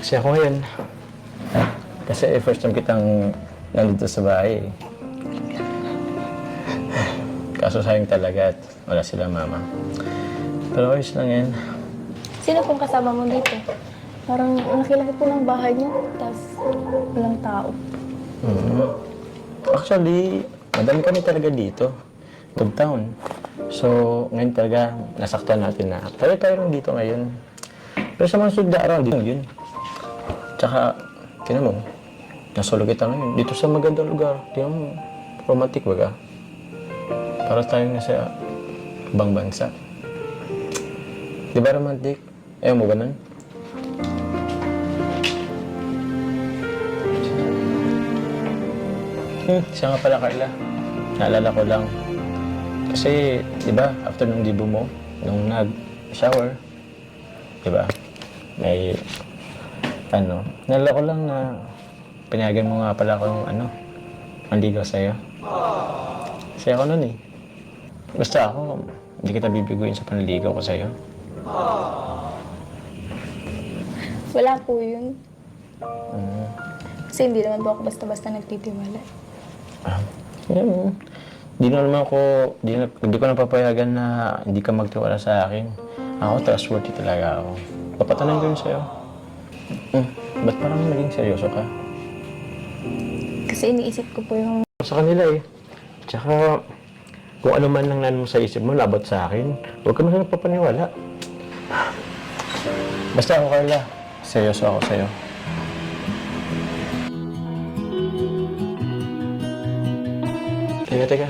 Kasi ako ngayon, kasi first time kitang nandito sa bahay. Kaso sayang talaga at wala sila mama. Pero ayos lang yan. Sino pong kasama mo dito? Parang nakilaki po ng bahay niyo, tapos walang tao. Actually, madami kami talaga dito. Town. So, ngayon talaga, nasaktan natin na tayo lang dito ngayon. Pero sa mga sunod na araw, dito yun. Tsaka, tinan mo, nasolo kita ngayon. Dito sa magandang lugar, tinan mo, romantic baga. Para tayong nasa ibang bansa. Di ba romantic? Ayaw mo ganun? Siya nga pala, Carla. Naalala ko lang. Kasi, di ba, after nung libo mo, nung nag-shower, di ba, may, naalala ko lang na pinayagan mo nga pala akong, manligaw sa'yo. Kasi ako nun eh. Basta ako, hindi kita bibiguin sa panligaw ko sa'yo. Wala po yun. Kasi hindi naman po ako basta-basta nagtitiwala. Hindi ko napapayagan na hindi ka magtiwala sa akin. Ako, trustworthy talaga ako. Papatanong ko yun sa'yo. Ba't parang naging seryoso ka? Kasi iniisip ko po yung... Sa kanila eh. Tsaka, kung ano man lang nanon sa isip mo, labot sa akin, huwag ka naman papaniwala. Basta ako, Carla. Seryoso ako sa'yo. Teka.